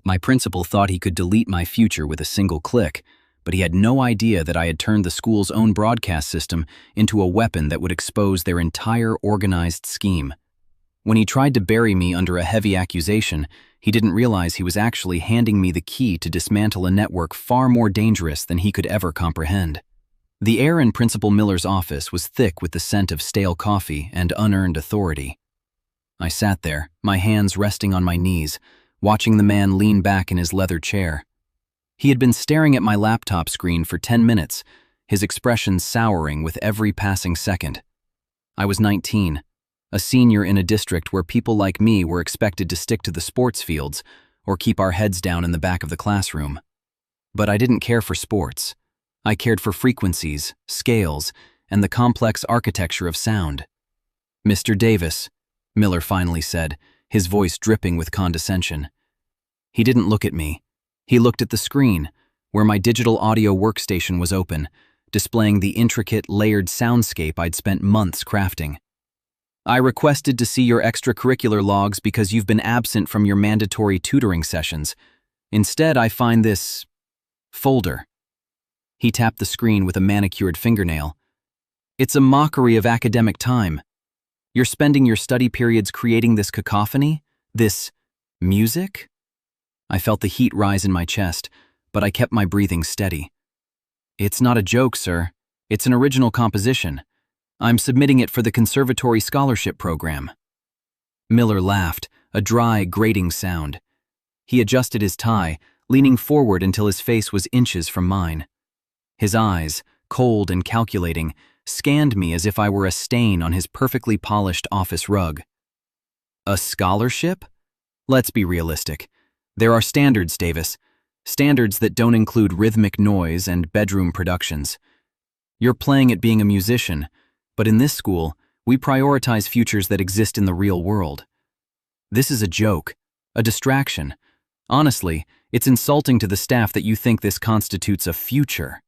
My principal thought he could delete my future with a single click, but he had no idea that I had turned the school's own broadcast system into a weapon that would expose their entire organized scheme. When he tried to bury me under a heavy accusation, he didn't realize he was actually handing me the key to dismantle a network far more dangerous than he could ever comprehend. The air in Principal Miller's office was thick with the scent of stale coffee and unearned authority. I sat there, my hands resting on my knees, watching the man lean back in his leather chair. He had been staring at my laptop screen for 10 minutes, his expression souring with every passing second. I was 19, a senior in a district where people like me were expected to stick to the sports fields or keep our heads down in the back of the classroom. But I didn't care for sports. I cared for frequencies, scales, and the complex architecture of sound. "Mr. Davis," Miller finally said, his voice dripping with condescension. He didn't look at me. He looked at the screen, where my digital audio workstation was open, displaying the intricate, layered soundscape I'd spent months crafting. "I requested to see your extracurricular logs because you've been absent from your mandatory tutoring sessions. Instead, I find this folder." He tapped the screen with a manicured fingernail. "It's a mockery of academic time. You're spending your study periods creating this cacophony? This music?" I felt the heat rise in my chest, but I kept my breathing steady. "It's not a joke, sir. It's an original composition. I'm submitting it for the Conservatory Scholarship Program." Miller laughed, a dry, grating sound. He adjusted his tie, leaning forward until his face was inches from mine. His eyes, cold and calculating, scanned me as if I were a stain on his perfectly polished office rug. "A scholarship? Let's be realistic. There are standards, Davis. Standards that don't include rhythmic noise and bedroom productions. You're playing at being a musician, but in this school, we prioritize futures that exist in the real world. This is a joke, a distraction. Honestly, it's insulting to the staff that you think this constitutes a future."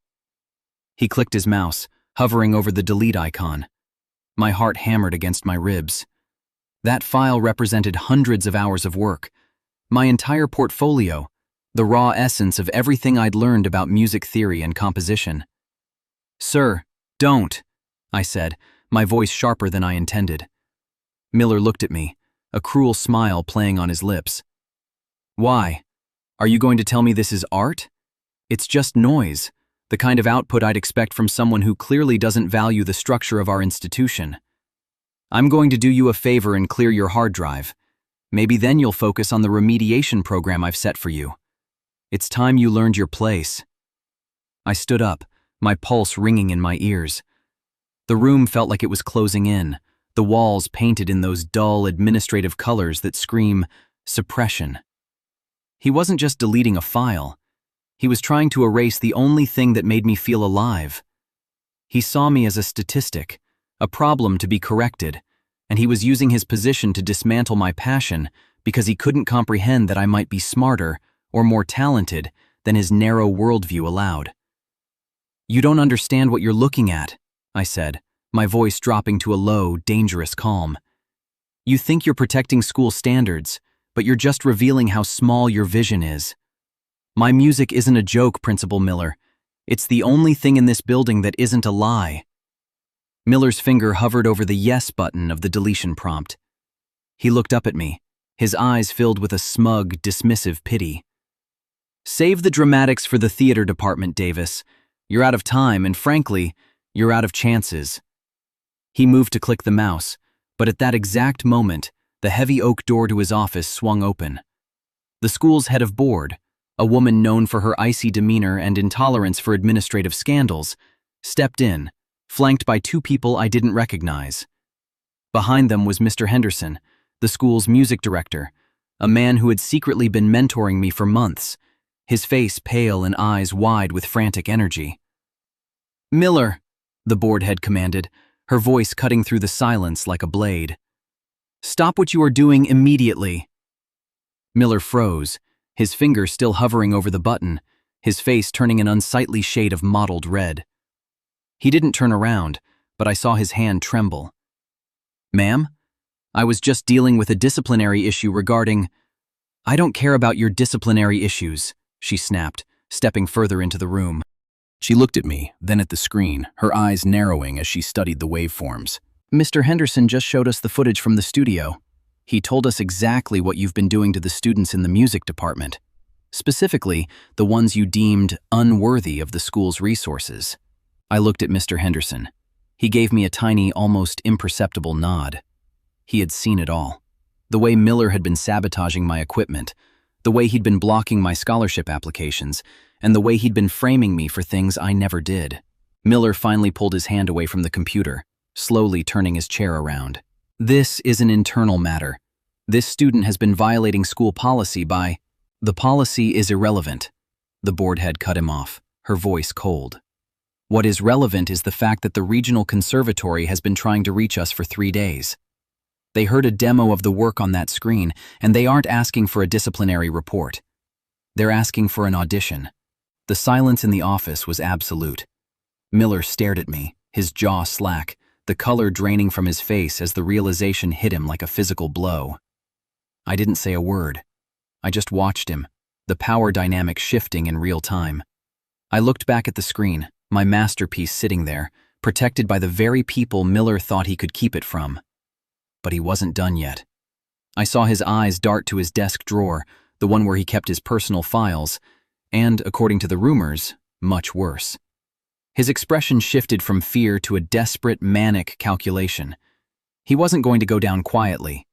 He clicked his mouse, hovering over the delete icon. My heart hammered against my ribs. That file represented hundreds of hours of work. My entire portfolio, the raw essence of everything I'd learned about music theory and composition. "Sir, don't," I said, my voice sharper than I intended. Miller looked at me, a cruel smile playing on his lips. "Why? Are you going to tell me this is art? It's just noise, the kind of output I'd expect from someone who clearly doesn't value the structure of our institution. I'm going to do you a favor and clear your hard drive. Maybe then you'll focus on the remediation program I've set for you. It's time you learned your place." I stood up, my pulse ringing in my ears. The room felt like it was closing in, the walls painted in those dull administrative colors that scream suppression. He wasn't just deleting a file. He was trying to erase the only thing that made me feel alive. He saw me as a statistic, a problem to be corrected, and he was using his position to dismantle my passion because he couldn't comprehend that I might be smarter or more talented than his narrow worldview allowed. "You don't understand what you're looking at," I said, my voice dropping to a low, dangerous calm. "You think you're protecting school standards, but you're just revealing how small your vision is. My music isn't a joke, Principal Miller. It's the only thing in this building that isn't a lie." Miller's finger hovered over the yes button of the deletion prompt. He looked up at me, his eyes filled with a smug, dismissive pity. "Save the dramatics for the theater department, Davis. You're out of time, and frankly, you're out of chances." He moved to click the mouse, but at that exact moment, the heavy oak door to his office swung open. The school's head of board, a woman known for her icy demeanor and intolerance for administrative scandals, stepped in, flanked by two people I didn't recognize. Behind them was Mr. Henderson, the school's music director, a man who had secretly been mentoring me for months, his face pale and eyes wide with frantic energy. "Miller," the board head commanded, her voice cutting through the silence like a blade. "Stop what you are doing immediately." Miller froze, his finger still hovering over the button, his face turning an unsightly shade of mottled red. He didn't turn around, but I saw his hand tremble. "Ma'am, I was just dealing with a disciplinary issue regarding..." "I don't care about your disciplinary issues," she snapped, stepping further into the room. She looked at me, then at the screen, her eyes narrowing as she studied the waveforms. "Mr. Henderson just showed us the footage from the studio. He told us exactly what you've been doing to the students in the music department. Specifically, the ones you deemed unworthy of the school's resources." I looked at Mr. Henderson. He gave me a tiny, almost imperceptible nod. He had seen it all. The way Miller had been sabotaging my equipment, the way he'd been blocking my scholarship applications, and the way he'd been framing me for things I never did. Miller finally pulled his hand away from the computer, slowly turning his chair around. "This is an internal matter. This student has been violating school policy by—" "The policy is irrelevant." The board head cut him off, her voice cold. "What is relevant is the fact that the regional conservatory has been trying to reach us for 3 days. They heard a demo of the work on that screen, and they aren't asking for a disciplinary report. They're asking for an audition." The silence in the office was absolute. Miller stared at me, his jaw slack, the color draining from his face as the realization hit him like a physical blow. I didn't say a word. I just watched him, the power dynamic shifting in real time. I looked back at the screen, my masterpiece sitting there, protected by the very people Miller thought he could keep it from. But he wasn't done yet. I saw his eyes dart to his desk drawer, the one where he kept his personal files, and, according to the rumors, much worse. His expression shifted from fear to a desperate, manic calculation. He wasn't going to go down quietly,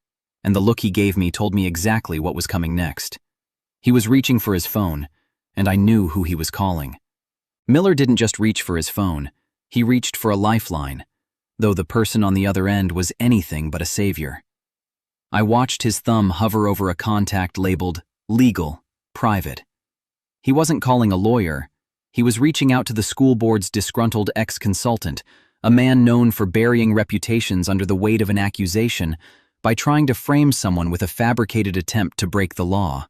and the look he gave me told me exactly what was coming next. He was reaching for his phone, and I knew who he was calling. Miller didn't just reach for his phone, he reached for a lifeline, though the person on the other end was anything but a savior. I watched his thumb hover over a contact labeled legal, private. He wasn't calling a lawyer. He was reaching out to the school board's disgruntled ex-consultant, a man known for burying reputations under the weight of an accusation by trying to frame someone with a fabricated attempt to break the law.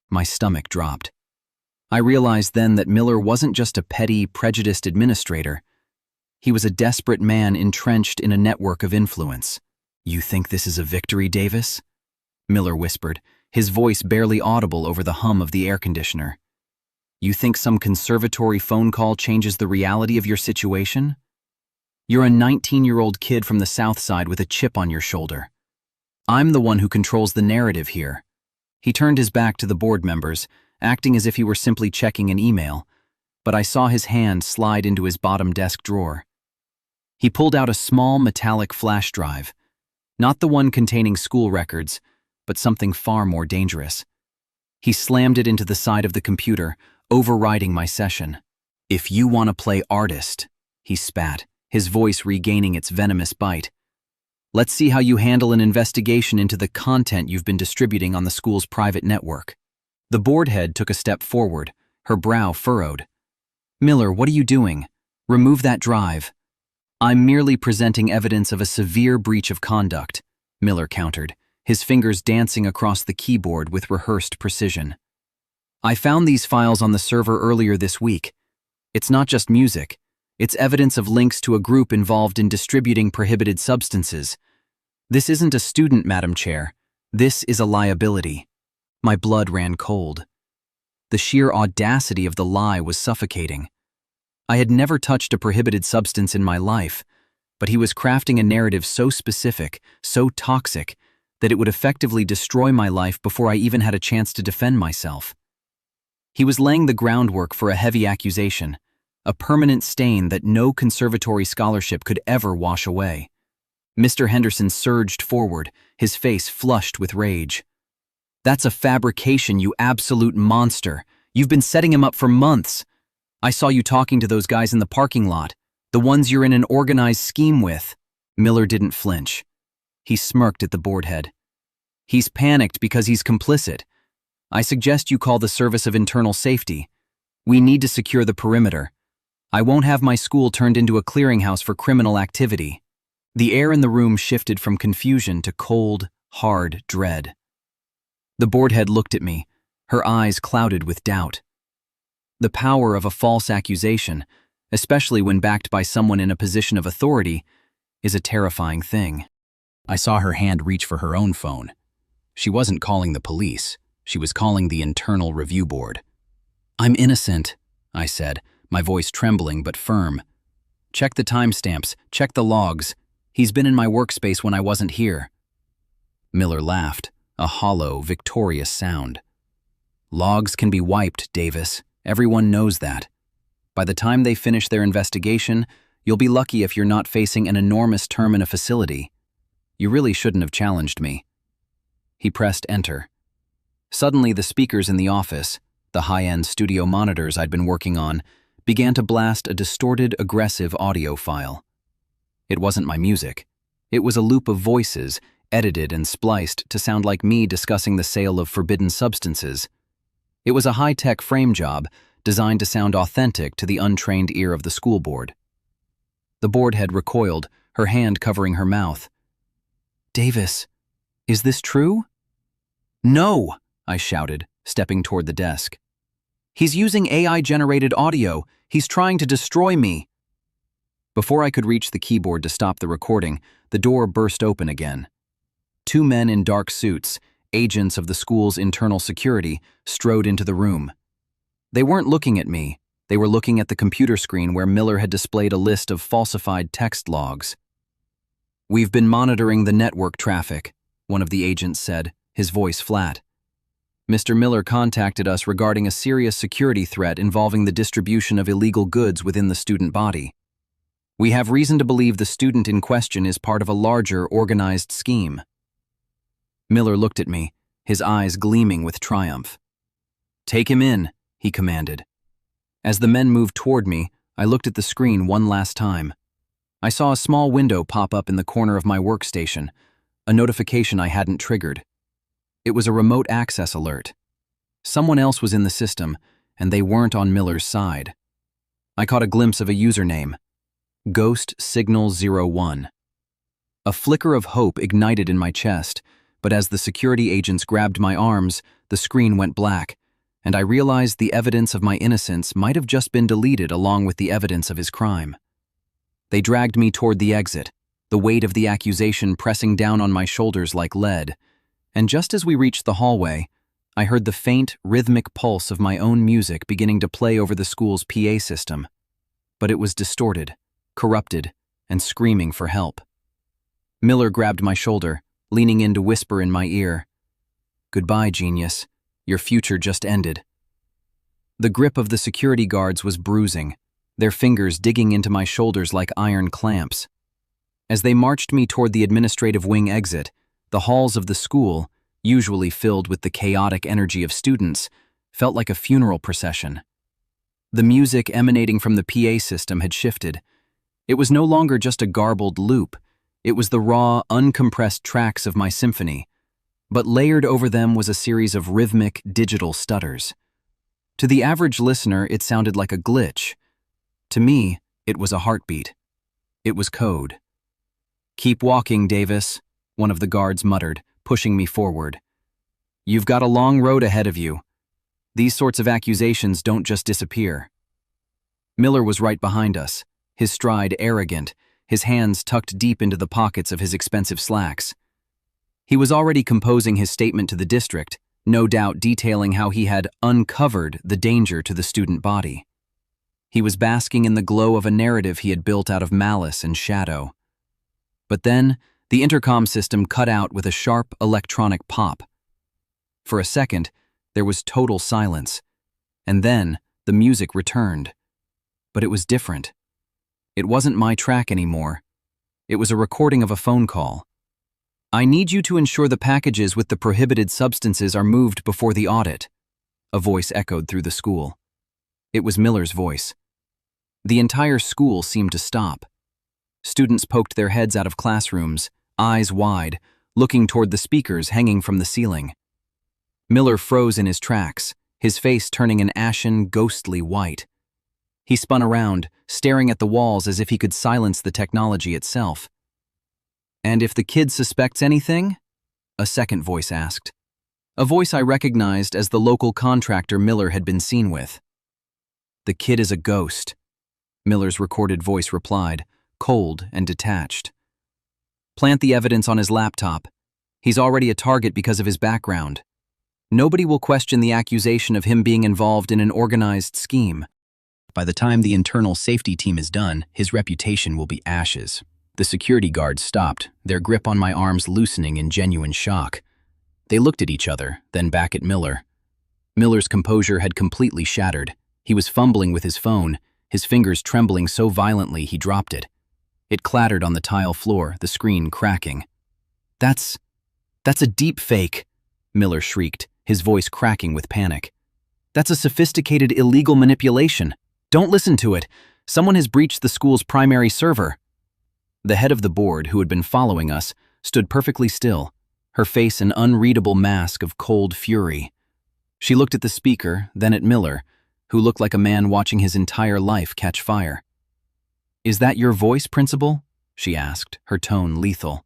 My stomach dropped. I realized then that Miller wasn't just a petty, prejudiced administrator. He was a desperate man entrenched in a network of influence. "You think this is a victory, Davis?" Miller whispered, his voice barely audible over the hum of the air conditioner. "You think some conservatory phone call changes the reality of your situation? You're a 19-year-old kid from the South Side with a chip on your shoulder. I'm the one who controls the narrative here." He turned his back to the board members, acting as if he were simply checking an email, but I saw his hand slide into his bottom desk drawer. He pulled out a small metallic flash drive, not the one containing school records, but something far more dangerous. He slammed it into the side of the computer, overriding my session. "If you want to play artist," he spat, his voice regaining its venomous bite, "let's see how you handle an investigation into the content you've been distributing on the school's private network." The board head took a step forward, her brow furrowed. "Miller, what are you doing? Remove that drive." "I'm merely presenting evidence of a severe breach of conduct," Miller countered, his fingers dancing across the keyboard with rehearsed precision. "I found these files on the server earlier this week. It's not just music. It's evidence of links to a group involved in distributing prohibited substances. This isn't a student, Madam Chair. This is a liability." My blood ran cold. The sheer audacity of the lie was suffocating. I had never touched a prohibited substance in my life, but he was crafting a narrative so specific, so toxic, that it would effectively destroy my life before I even had a chance to defend myself. He was laying the groundwork for a heavy accusation, a permanent stain that no conservatory scholarship could ever wash away. Mr. Henderson surged forward, his face flushed with rage. "That's a fabrication, you absolute monster. You've been setting him up for months. I saw you talking to those guys in the parking lot, the ones you're in an organized scheme with." Miller didn't flinch. He smirked at the board head. "He's panicked because he's complicit. I suggest you call the Service of Internal Safety. We need to secure the perimeter. I won't have my school turned into a clearinghouse for criminal activity." The air in the room shifted from confusion to cold, hard dread. The board head looked at me, her eyes clouded with doubt. The power of a false accusation, especially when backed by someone in a position of authority, is a terrifying thing. I saw her hand reach for her own phone. She wasn't calling the police. She was calling the internal review board. "I'm innocent," I said, my voice trembling but firm. "Check the timestamps, check the logs. He's been in my workspace when I wasn't here." Miller laughed, a hollow, victorious sound. "Logs can be wiped, Davis. Everyone knows that. By the time they finish their investigation, you'll be lucky if you're not facing an enormous term in a facility. You really shouldn't have challenged me." He pressed enter. Suddenly, the speakers in the office, the high-end studio monitors I'd been working on, began to blast a distorted, aggressive audio file. It wasn't my music. It was a loop of voices, edited and spliced to sound like me discussing the sale of forbidden substances. It was a high-tech frame job designed to sound authentic to the untrained ear of the school board. The board head recoiled, her hand covering her mouth. "Davis, is this true?" "No!" I shouted, stepping toward the desk. "He's using AI-generated audio. He's trying to destroy me." Before I could reach the keyboard to stop the recording, the door burst open again. Two men in dark suits, agents of the school's internal security, strode into the room. They weren't looking at me. They were looking at the computer screen where Miller had displayed a list of falsified text logs. "We've been monitoring the network traffic," one of the agents said, his voice flat. "Mr. Miller contacted us regarding a serious security threat involving the distribution of illegal goods within the student body. We have reason to believe the student in question is part of a larger, organized scheme." Miller looked at me, his eyes gleaming with triumph. "Take him in," he commanded. As the men moved toward me, I looked at the screen one last time. I saw a small window pop up in the corner of my workstation, a notification I hadn't triggered. It was a remote access alert. Someone else was in the system, and they weren't on Miller's side. I caught a glimpse of a username, Ghost Signal 01. A flicker of hope ignited in my chest, but as the security agents grabbed my arms, the screen went black, and I realized the evidence of my innocence might have just been deleted along with the evidence of his crime. They dragged me toward the exit, the weight of the accusation pressing down on my shoulders like lead, and just as we reached the hallway, I heard the faint, rhythmic pulse of my own music beginning to play over the school's PA system. But it was distorted, corrupted, and screaming for help. Miller grabbed my shoulder, leaning in to whisper in my ear, "Goodbye, genius. Your future just ended." The grip of the security guards was bruising, their fingers digging into my shoulders like iron clamps. As they marched me toward the administrative wing exit, the halls of the school, usually filled with the chaotic energy of students, felt like a funeral procession. The music emanating from the PA system had shifted. It was no longer just a garbled loop. It was the raw, uncompressed tracks of my symphony, but layered over them was a series of rhythmic, digital stutters. To the average listener, it sounded like a glitch. To me, it was a heartbeat. It was code. "Keep walking, Davis," one of the guards muttered, pushing me forward. "You've got a long road ahead of you. These sorts of accusations don't just disappear." Miller was right behind us, his stride arrogant, his hands tucked deep into the pockets of his expensive slacks. He was already composing his statement to the district, no doubt detailing how he had uncovered the danger to the student body. He was basking in the glow of a narrative he had built out of malice and shadow. But then, the intercom system cut out with a sharp electronic pop. For a second, there was total silence, and then the music returned. But it was different. It wasn't my track anymore. It was a recording of a phone call. "I need you to ensure the packages with the prohibited substances are moved before the audit," a voice echoed through the school. It was Miller's voice. The entire school seemed to stop. Students poked their heads out of classrooms, eyes wide, looking toward the speakers hanging from the ceiling. Miller froze in his tracks, his face turning an ashen, ghostly white. He spun around, staring at the walls as if he could silence the technology itself. "And if the kid suspects anything?" a second voice asked. A voice I recognized as the local contractor Miller had been seen with. "The kid is a ghost," Miller's recorded voice replied, cold and detached. "Plant the evidence on his laptop. He's already a target because of his background." Nobody will question the accusation of him being involved in an organized scheme. By the time the internal safety team is done, his reputation will be ashes. The security guards stopped, their grip on my arms loosening in genuine shock. They looked at each other, then back at Miller. Miller's composure had completely shattered. He was fumbling with his phone, his fingers trembling so violently he dropped it. It clattered on the tile floor, the screen cracking. That's a deep fake," Miller shrieked, his voice cracking with panic. "That's a sophisticated illegal manipulation. Don't listen to it. Someone has breached the school's primary server." The head of the board, who had been following us, stood perfectly still, her face an unreadable mask of cold fury. She looked at the speaker, then at Miller, who looked like a man watching his entire life catch fire. "Is that your voice, Principal?" she asked, her tone lethal.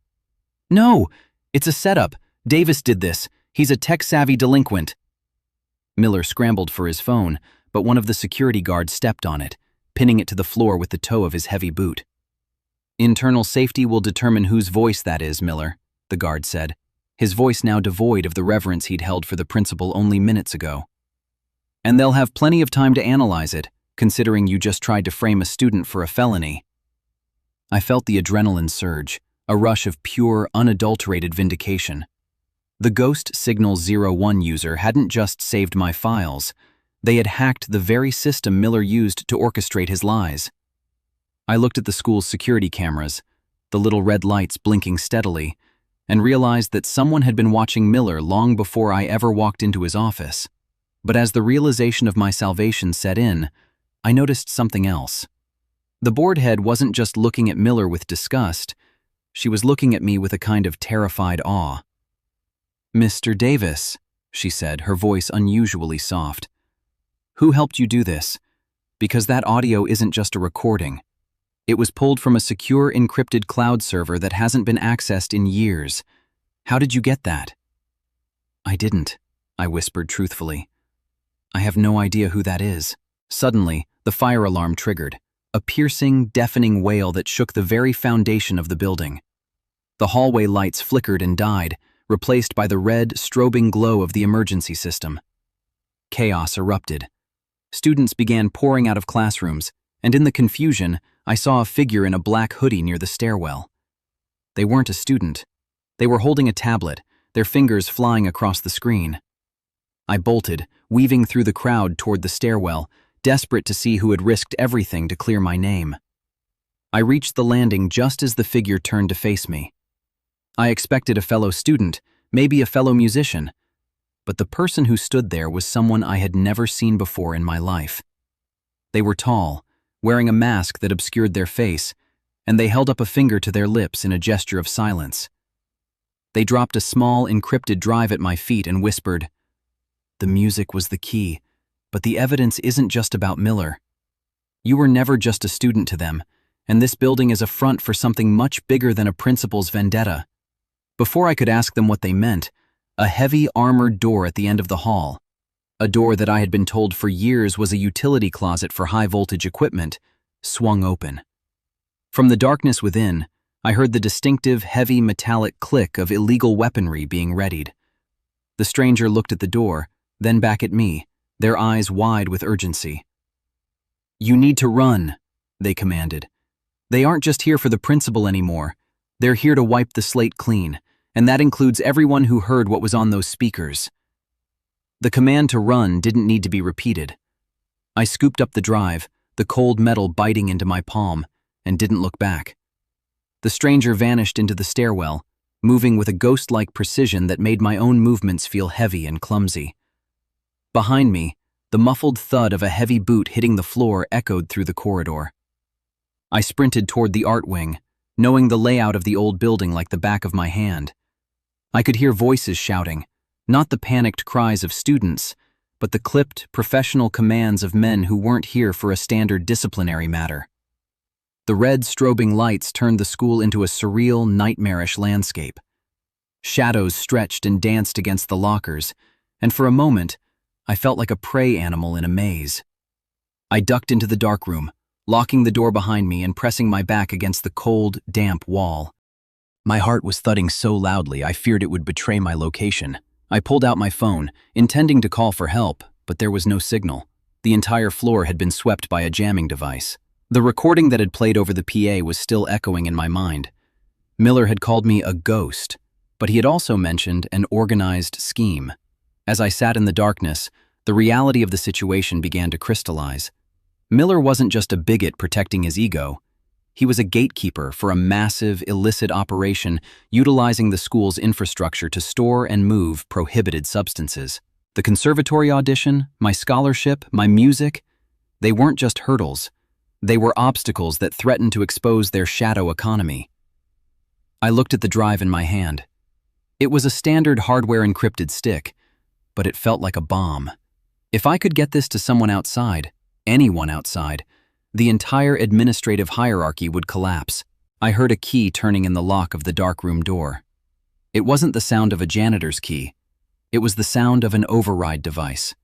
"No, it's a setup. Davis did this. He's a tech-savvy delinquent." Miller scrambled for his phone, but one of the security guards stepped on it, pinning it to the floor with the toe of his heavy boot. "Internal safety will determine whose voice that is, Miller," the guard said, his voice now devoid of the reverence he'd held for the principal only minutes ago. "And they'll have plenty of time to analyze it, considering you just tried to frame a student for a felony." I felt the adrenaline surge, a rush of pure, unadulterated vindication. The Ghost Signal 01 user hadn't just saved my files, they had hacked the very system Miller used to orchestrate his lies. I looked at the school's security cameras, the little red lights blinking steadily, and realized that someone had been watching Miller long before I ever walked into his office. But as the realization of my salvation set in, I noticed something else. The board head wasn't just looking at Miller with disgust, she was looking at me with a kind of terrified awe. "Mr. Davis," she said, her voice unusually soft. "Who helped you do this? Because that audio isn't just a recording. It was pulled from a secure encrypted cloud server that hasn't been accessed in years. How did you get that?" "I didn't," I whispered truthfully. "I have no idea who that is." Suddenly, the fire alarm triggered, a piercing, deafening wail that shook the very foundation of the building. The hallway lights flickered and died, replaced by the red, strobing glow of the emergency system. Chaos erupted. Students began pouring out of classrooms, and in the confusion, I saw a figure in a black hoodie near the stairwell. They weren't a student. They were holding a tablet, their fingers flying across the screen. I bolted, weaving through the crowd toward the stairwell, desperate to see who had risked everything to clear my name. I reached the landing just as the figure turned to face me. I expected a fellow student, maybe a fellow musician, but the person who stood there was someone I had never seen before in my life. They were tall, wearing a mask that obscured their face, and they held up a finger to their lips in a gesture of silence. They dropped a small, encrypted drive at my feet and whispered, "The music was the key, but the evidence isn't just about Miller. You were never just a student to them, and this building is a front for something much bigger than a principal's vendetta." Before I could ask them what they meant, a heavy, armored door at the end of the hall, a door that I had been told for years was a utility closet for high-voltage equipment, swung open. From the darkness within, I heard the distinctive, heavy, metallic click of illegal weaponry being readied. The stranger looked at the door, then back at me, their eyes wide with urgency. "You need to run," they commanded. "They aren't just here for the principal anymore. They're here to wipe the slate clean, and that includes everyone who heard what was on those speakers." The command to run didn't need to be repeated. I scooped up the drive, the cold metal biting into my palm, and didn't look back. The stranger vanished into the stairwell, moving with a ghost-like precision that made my own movements feel heavy and clumsy. Behind me, the muffled thud of a heavy boot hitting the floor echoed through the corridor. I sprinted toward the art wing, knowing the layout of the old building like the back of my hand. I could hear voices shouting, not the panicked cries of students, but the clipped, professional commands of men who weren't here for a standard disciplinary matter. The red, strobing lights turned the school into a surreal, nightmarish landscape. Shadows stretched and danced against the lockers, and for a moment, I felt like a prey animal in a maze. I ducked into the dark room, locking the door behind me and pressing my back against the cold, damp wall. My heart was thudding so loudly I feared it would betray my location. I pulled out my phone, intending to call for help, but there was no signal. The entire floor had been swept by a jamming device. The recording that had played over the PA was still echoing in my mind. Miller had called me a ghost, but he had also mentioned an organized scheme. As I sat in the darkness, the reality of the situation began to crystallize. Miller wasn't just a bigot protecting his ego. He was a gatekeeper for a massive, illicit operation utilizing the school's infrastructure to store and move prohibited substances. The conservatory audition, my scholarship, my music, they weren't just hurdles. They were obstacles that threatened to expose their shadow economy. I looked at the drive in my hand. It was a standard hardware-encrypted stick, but it felt like a bomb. If I could get this to someone outside, anyone outside, the entire administrative hierarchy would collapse. I heard a key turning in the lock of the darkroom door. It wasn't the sound of a janitor's key. It was the sound of an override device.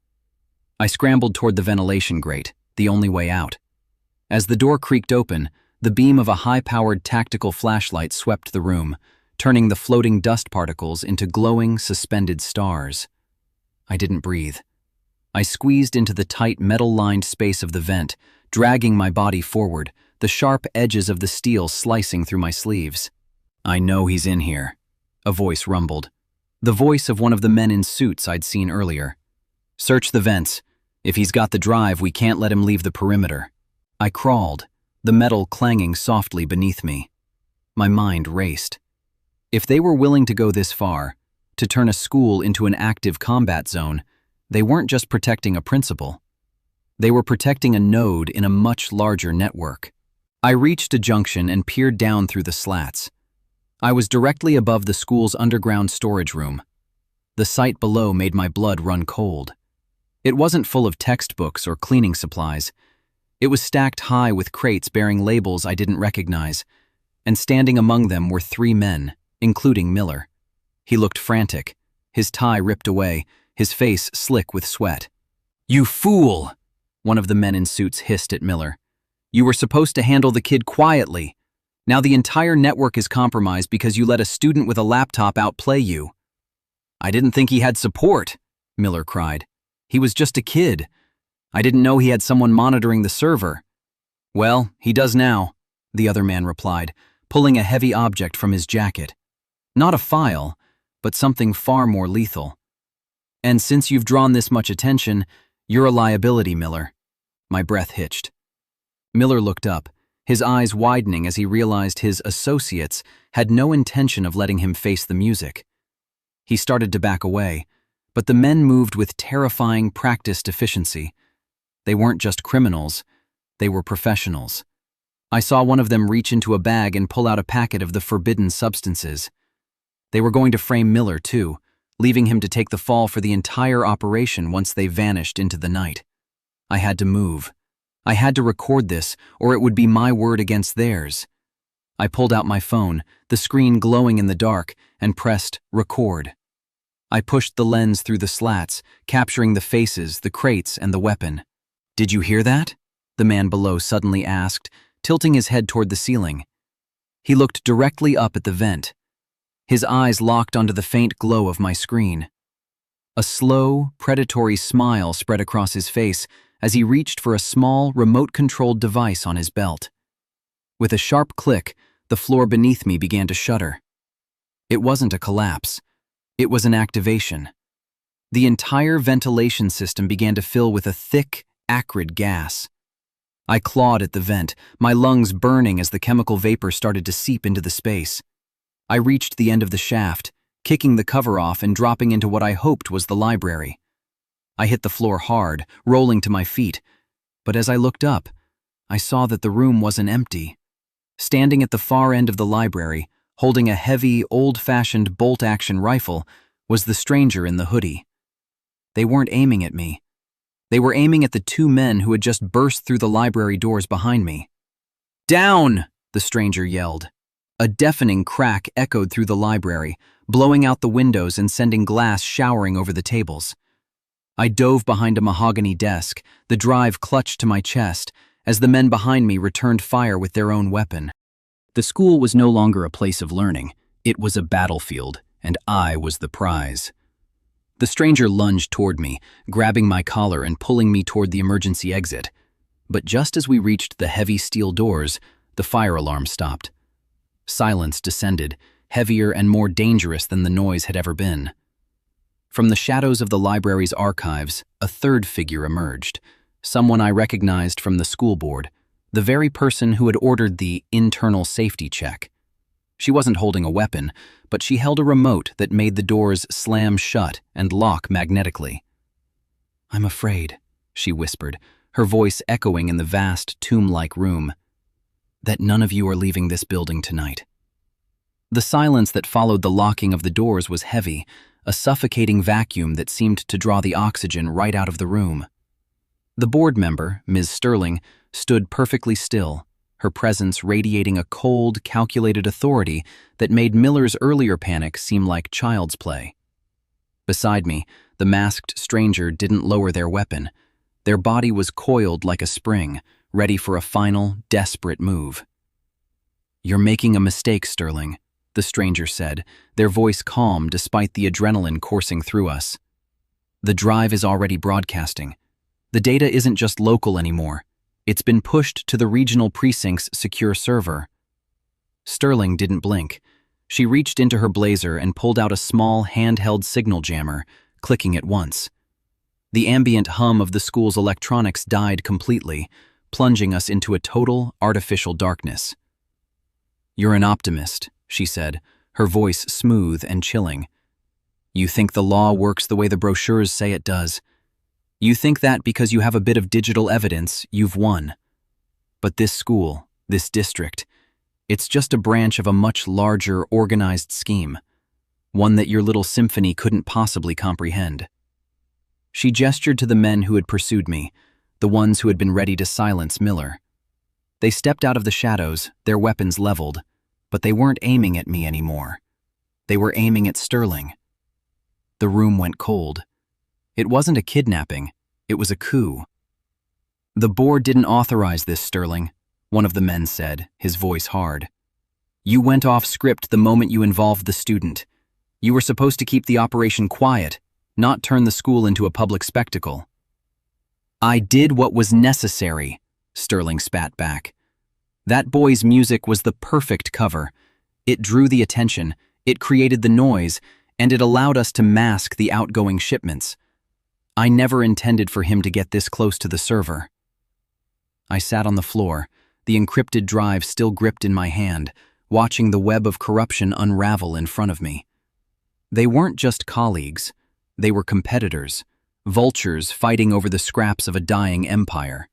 I scrambled toward the ventilation grate, the only way out. As the door creaked open, the beam of a high-powered tactical flashlight swept the room, turning the floating dust particles into glowing, suspended stars. I didn't breathe. I squeezed into the tight, metal-lined space of the vent, dragging my body forward, the sharp edges of the steel slicing through my sleeves. "I know he's in here," a voice rumbled. The voice of one of the men in suits I'd seen earlier. "Search the vents. If he's got the drive, we can't let him leave the perimeter." I crawled, the metal clanging softly beneath me. My mind raced. If they were willing to go this far, to turn a school into an active combat zone, they weren't just protecting a principal. They were protecting a node in a much larger network. I reached a junction and peered down through the slats. I was directly above the school's underground storage room. The sight below made my blood run cold. It wasn't full of textbooks or cleaning supplies. It was stacked high with crates bearing labels I didn't recognize, and standing among them were 3 men, including Miller. He looked frantic, his tie ripped away, his face slick with sweat. "You fool!" one of the men in suits hissed at Miller. "You were supposed to handle the kid quietly. Now the entire network is compromised because you let a student with a laptop outplay you." "I didn't think he had support," Miller cried. "He was just a kid. I didn't know he had someone monitoring the server." "Well, he does now," the other man replied, pulling a heavy object from his jacket. Not a file, but something far more lethal. "And since you've drawn this much attention, you're a liability, Miller." My breath hitched. Miller looked up, his eyes widening as he realized his associates had no intention of letting him face the music. He started to back away, but the men moved with terrifying practiced efficiency. They weren't just criminals, they were professionals. I saw one of them reach into a bag and pull out a packet of the forbidden substances. They were going to frame Miller, too, leaving him to take the fall for the entire operation once they vanished into the night. I had to move. I had to record this, or it would be my word against theirs. I pulled out my phone, the screen glowing in the dark, and pressed record. I pushed the lens through the slats, capturing the faces, the crates, and the weapon. "Did you hear that?" the man below suddenly asked, tilting his head toward the ceiling. He looked directly up at the vent. His eyes locked onto the faint glow of my screen. A slow, predatory smile spread across his face as he reached for a small, remote-controlled device on his belt. With a sharp click, the floor beneath me began to shudder. It wasn't a collapse. It was an activation. The entire ventilation system began to fill with a thick, acrid gas. I clawed at the vent, my lungs burning as the chemical vapor started to seep into the space. I reached the end of the shaft, kicking the cover off and dropping into what I hoped was the library. I hit the floor hard, rolling to my feet, but as I looked up, I saw that the room wasn't empty. Standing at the far end of the library, holding a heavy, old-fashioned bolt-action rifle, was the stranger in the hoodie. They weren't aiming at me. They were aiming at the 2 men who had just burst through the library doors behind me. "Down!" the stranger yelled. A deafening crack echoed through the library, blowing out the windows and sending glass showering over the tables. I dove behind a mahogany desk, the drive clutched to my chest, as the men behind me returned fire with their own weapon. The school was no longer a place of learning. It was a battlefield, and I was the prize. The stranger lunged toward me, grabbing my collar and pulling me toward the emergency exit. But just as we reached the heavy steel doors, the fire alarm stopped. Silence descended, heavier and more dangerous than the noise had ever been. From the shadows of the library's archives, a third figure emerged, someone I recognized from the school board, the very person who had ordered the internal safety check. She wasn't holding a weapon, but she held a remote that made the doors slam shut and lock magnetically. "I'm afraid," she whispered, her voice echoing in the vast, tomb-like room, "that none of you are leaving this building tonight." The silence that followed the locking of the doors was heavy, a suffocating vacuum that seemed to draw the oxygen right out of the room. The board member, Ms. Sterling, stood perfectly still, her presence radiating a cold, calculated authority that made Miller's earlier panic seem like child's play. Beside me, the masked stranger didn't lower their weapon. Their body was coiled like a spring, ready for a final, desperate move. "You're making a mistake, Sterling," the stranger said, their voice calm despite the adrenaline coursing through us. "The drive is already broadcasting. The data isn't just local anymore. It's been pushed to the regional precinct's secure server." Sterling didn't blink. She reached into her blazer and pulled out a small handheld signal jammer, clicking it once. The ambient hum of the school's electronics died completely, plunging us into a total, artificial darkness. "You're an optimist," she said, her voice smooth and chilling. "You think the law works the way the brochures say it does. You think that because you have a bit of digital evidence, you've won. But this school, this district, it's just a branch of a much larger, organized scheme, one that your little symphony couldn't possibly comprehend." She gestured to the men who had pursued me, the ones who had been ready to silence Miller. They stepped out of the shadows, their weapons leveled, but they weren't aiming at me anymore. They were aiming at Sterling. The room went cold. It wasn't a kidnapping, it was a coup. "The board didn't authorize this, Sterling," one of the men said, his voice hard. "You went off script the moment you involved the student. You were supposed to keep the operation quiet, not turn the school into a public spectacle." "I did what was necessary," Sterling spat back. "That boy's music was the perfect cover. It drew the attention, it created the noise, and it allowed us to mask the outgoing shipments. I never intended for him to get this close to the server." I sat on the floor, the encrypted drive still gripped in my hand, watching the web of corruption unravel in front of me. They weren't just colleagues, they were competitors, vultures fighting over the scraps of a dying empire.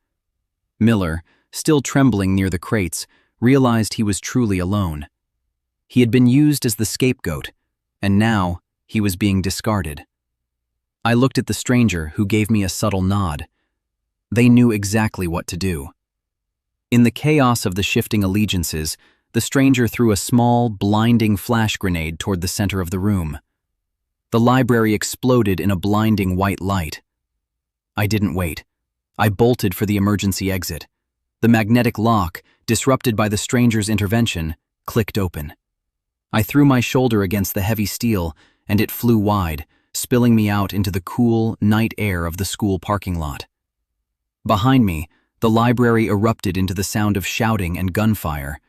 Miller, still trembling near the crates, realized he was truly alone. He had been used as the scapegoat, and now he was being discarded. I looked at the stranger, who gave me a subtle nod. They knew exactly what to do. In the chaos of the shifting allegiances, the stranger threw a small, blinding flash grenade toward the center of the room. The library exploded in a blinding white light. I didn't wait. I bolted for the emergency exit. The magnetic lock, disrupted by the stranger's intervention, clicked open. I threw my shoulder against the heavy steel, and it flew wide, spilling me out into the cool, night air of the school parking lot. Behind me, the library erupted into the sound of shouting and gunfire,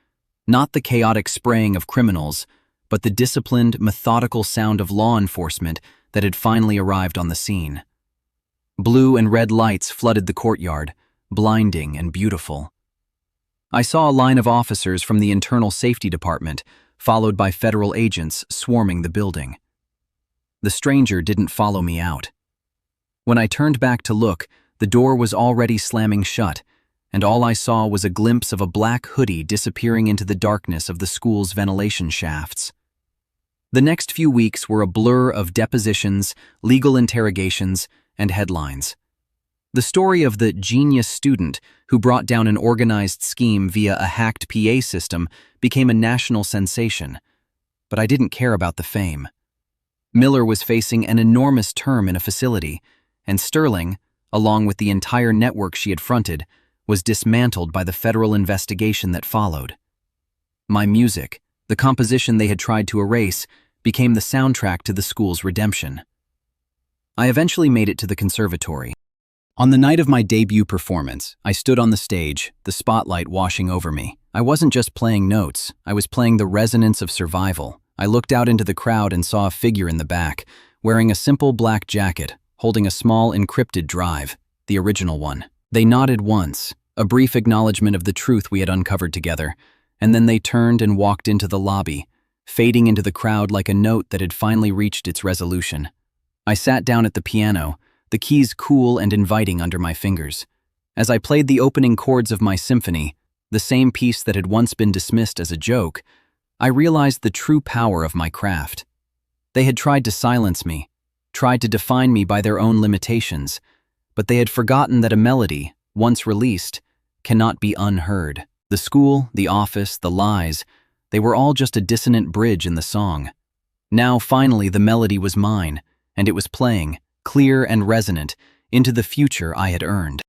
not the chaotic spraying of criminals, but the disciplined, methodical sound of law enforcement that had finally arrived on the scene. Blue and red lights flooded the courtyard, blinding and beautiful. I saw a line of officers from the Internal Safety Department, followed by federal agents swarming the building. The stranger didn't follow me out. When I turned back to look, the door was already slamming shut, and all I saw was a glimpse of a black hoodie disappearing into the darkness of the school's ventilation shafts. The next few weeks were a blur of depositions, legal interrogations, and headlines. The story of the genius student who brought down an organized scheme via a hacked PA system became a national sensation, but I didn't care about the fame. Miller was facing an enormous term in a facility, and Sterling, along with the entire network she had fronted, was dismantled by the federal investigation that followed. My music, the composition they had tried to erase, became the soundtrack to the school's redemption. I eventually made it to the conservatory. On the night of my debut performance, I stood on the stage, the spotlight washing over me. I wasn't just playing notes, I was playing the resonance of survival. I looked out into the crowd and saw a figure in the back, wearing a simple black jacket, holding a small encrypted drive, the original one. They nodded once, a brief acknowledgement of the truth we had uncovered together, and then they turned and walked into the lobby, fading into the crowd like a note that had finally reached its resolution. I sat down at the piano, the keys cool and inviting under my fingers. As I played the opening chords of my symphony, the same piece that had once been dismissed as a joke, I realized the true power of my craft. They had tried to silence me, tried to define me by their own limitations, but they had forgotten that a melody, once released, cannot be unheard. The school, the office, the lies, they were all just a dissonant bridge in the song. Now, finally, the melody was mine, and it was playing, clear and resonant, into the future I had earned.